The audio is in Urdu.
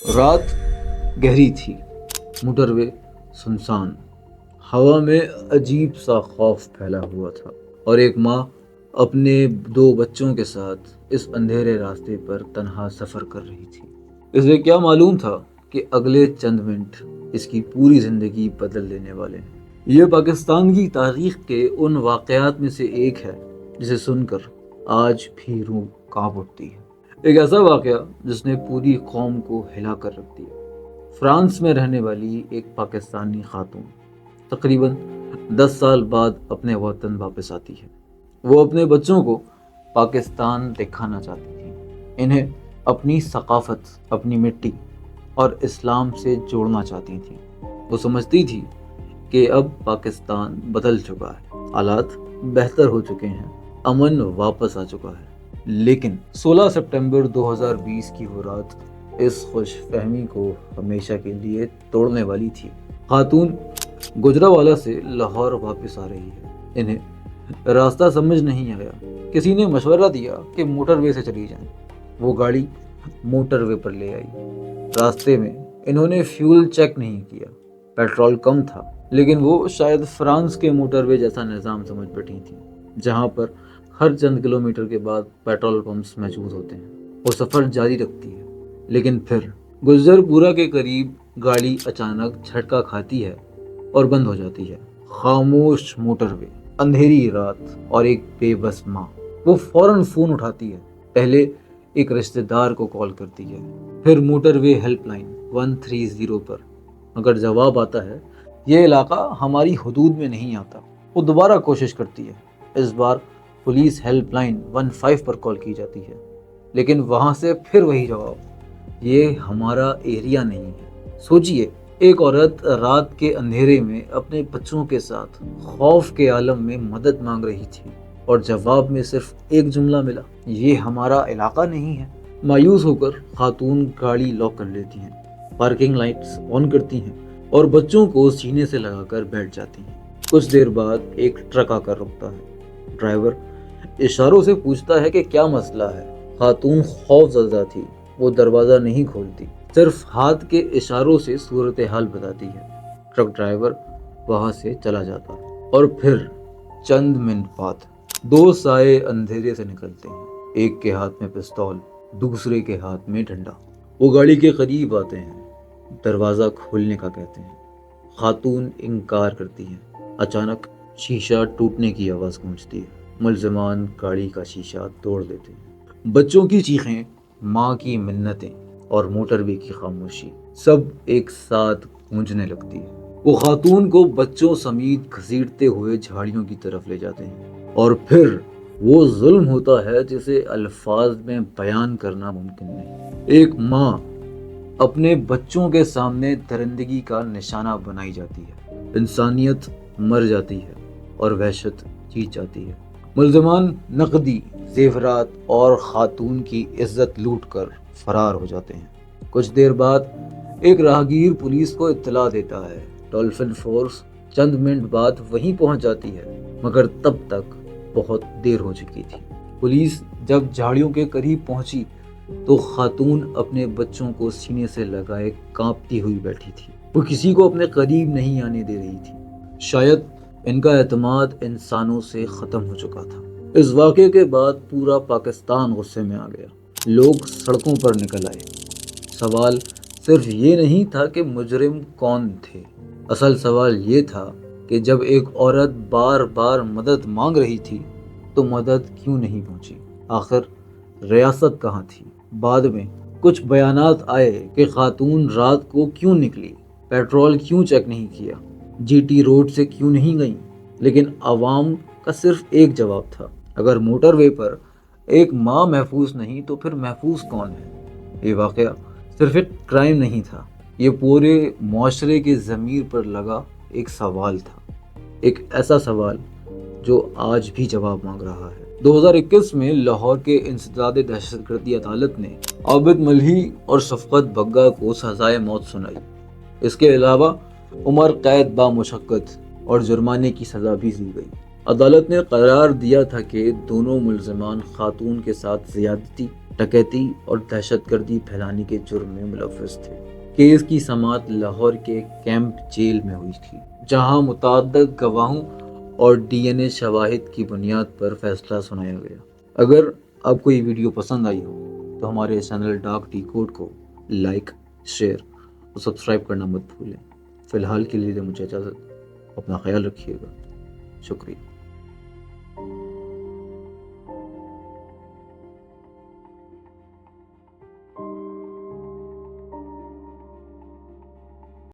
رات گہری تھی، موٹر وے سنسان، ہوا میں عجیب سا خوف پھیلا ہوا تھا، اور ایک ماں اپنے 2 بچوں کے ساتھ اس اندھیرے راستے پر تنہا سفر کر رہی تھی۔ اسے کیا معلوم تھا کہ اگلے چند منٹ اس کی پوری زندگی بدل دینے والے ہیں۔ یہ پاکستان کی تاریخ کے ان واقعات میں سے ایک ہے جسے سن کر آج بھی روح کانپ اٹھتی ہے۔ ایک ایسا واقعہ جس نے پوری قوم کو ہلا کر رکھ دیا۔ فرانس میں رہنے والی ایک پاکستانی خاتون تقریباً 10 سال بعد اپنے وطن واپس آتی ہے۔ وہ اپنے بچوں کو پاکستان دکھانا چاہتی تھی، انہیں اپنی ثقافت، اپنی مٹی اور اسلام سے جوڑنا چاہتی تھی۔ وہ سمجھتی تھی کہ اب پاکستان بدل چکا ہے، حالات بہتر ہو چکے ہیں، امن واپس آ چکا ہے۔ لیکن 16 سپٹمبر 2020 کی وہ رات اس خوش فہمی کو ہمیشہ کے لیے توڑنے والی تھی۔ خاتون گجرانوالہ سے لاہور واپس آ رہی ہے۔ انہیں راستہ سمجھ نہیں آیا۔ کسی نے مشورہ دیا کہ موٹر وے سے چلی جائیں۔ وہ گاڑی موٹر وے پر لے آئی۔ راستے میں انہوں نے فیول چیک نہیں کیا، پیٹرول کم تھا، لیکن وہ شاید فرانس کے موٹر وے جیسا نظام سمجھ بیٹھی تھی، جہاں پر ہر چند کلومیٹر کے بعد پیٹرول پمپس موجود ہوتے ہیں۔ وہ سفر جاری رکھتی ہے، لیکن پھر گجرپورہ کے قریب گاڑی اچانک جھٹکا کھاتی ہے اور بند ہو جاتی ہے۔ خاموش موٹر وے، اندھیری رات اور ایک بے بس ماں۔ وہ فوراً فون اٹھاتی ہے، پہلے ایک رشتہ دار کو کال کرتی ہے، پھر موٹر وے ہیلپ لائن 130 پر۔ اگر جواب آتا ہے یہ علاقہ ہماری حدود میں نہیں آتا، وہ دوبارہ کوشش کرتی ہے۔ اس بار پولیس ہیلپ لائن 15 پر کال کی جاتی ہے، لیکن وہاں سے پھر وہی جواب، یہ ہمارا ایریا نہیں ہے۔ سوچئے، ایک عورت رات کے اندھیرے میں اپنے بچوں کے ساتھ خوف کے عالم میں مدد مانگ رہی تھی، اور جواب میں صرف ایک جملہ ملا، یہ ہمارا علاقہ نہیں ہے۔ مایوس ہو کر خاتون گاڑی لاک کر لیتی ہیں، پارکنگ لائٹس آن کرتی ہیں اور بچوں کو سینے سے لگا کر بیٹھ جاتی ہیں۔ کچھ دیر بعد ایک ٹرک آ کر رکتا ہے۔ ڈرائیور اشاروں سے پوچھتا ہے کہ کیا مسئلہ ہے۔ خاتون خوف زدہ تھی، وہ دروازہ نہیں کھولتی، صرف ہاتھ کے اشاروں سے صورتحال بتاتی ہے۔ ٹرک ڈرائیور وہاں سے چلا جاتا ہے، اور پھر چند منٹ بعد 2 سائے اندھیرے سے نکلتے ہیں، ایک کے ہاتھ میں پستول، دوسرے کے ہاتھ میں ڈنڈا۔ وہ گاڑی کے قریب آتے ہیں، دروازہ کھولنے کا کہتے ہیں۔ خاتون انکار کرتی ہے۔ اچانک شیشہ ٹوٹنے کی آواز گونجتی ہے۔ ملزمان گاڑی کا شیشہ توڑ دیتے ہیں۔ بچوں کی چیخیں، ماں کی منتیں اور موٹر وے کی خاموشی سب ایک ساتھ گونجنے لگتی ہے۔ وہ خاتون کو بچوں سمیت گھسیٹتے ہوئے جھاڑیوں کی طرف لے جاتے ہیں، اور پھر وہ ظلم ہوتا ہے جسے الفاظ میں بیان کرنا ممکن نہیں۔ ایک ماں اپنے بچوں کے سامنے درندگی کا نشانہ بنائی جاتی ہے، انسانیت مر جاتی ہے اور وحشت جیت جاتی ہے۔ ملزمان نقدی، زیورات اور خاتون کی عزت لوٹ کر فرار ہو جاتے ہیں۔ کچھ دیر بعد ایک راہگیر پولیس کو اطلاع دیتا ہے۔ ڈولفن فورس چند منٹ بعد وہیں پہنچ جاتی ہے، مگر تب تک بہت دیر ہو چکی تھی۔ پولیس جب جھاڑیوں کے قریب پہنچی تو خاتون اپنے بچوں کو سینے سے لگائے کانپتی ہوئی بیٹھی تھی۔ وہ کسی کو اپنے قریب نہیں آنے دے رہی تھی۔ شاید ان کا اعتماد انسانوں سے ختم ہو چکا تھا۔ اس واقعے کے بعد پورا پاکستان غصے میں آ گیا۔ لوگ سڑکوں پر نکل آئے۔ سوال صرف یہ نہیں تھا کہ مجرم کون تھے، اصل سوال یہ تھا کہ جب ایک عورت بار بار مدد مانگ رہی تھی تو مدد کیوں نہیں پہنچی؟ آخر ریاست کہاں تھی؟ بعد میں کچھ بیانات آئے کہ خاتون رات کو کیوں نکلی، پیٹرول کیوں چیک نہیں کیا، جی ٹی روڈ سے کیوں نہیں گئیں، لیکن عوام کا صرف ایک جواب تھا، اگر موٹر وے پر ایک ماں محفوظ نہیں تو پھر محفوظ کون ہے؟ یہ واقعہ صرف ایک کرائم نہیں تھا، یہ پورے معاشرے کے ضمیر پر لگا ایک سوال تھا، ایک ایسا سوال جو آج بھی جواب مانگ رہا ہے۔ 2021 میں لاہور کے انسداد دہشت گردی عدالت نے عابد ملہی اور شفقت بگا کو سزائے موت سنائی۔ اس کے علاوہ عمر قید بامشقت اور جرمانے کی سزا بھی دی گئی۔ عدالت نے قرار دیا تھا کہ دونوں ملزمان خاتون کے ساتھ زیادتی، ڈکیتی اور دہشت گردی پھیلانے کے جرم میں ملوث تھے۔ کیس کی سماعت لاہور کے کیمپ جیل میں ہوئی تھی، جہاں متعدد گواہوں اور ڈی این اے شواہد کی بنیاد پر فیصلہ سنایا گیا۔ اگر آپ کو یہ ویڈیو پسند آئی ہو تو ہمارے چینل ڈاک ڈی کوڈ کو لائک، شیئر اور سبسکرائب کرنا مت بھولیں۔ فی الحال کے لیے مجھے اجازت، اپنا خیال رکھیے گا، شکریہ۔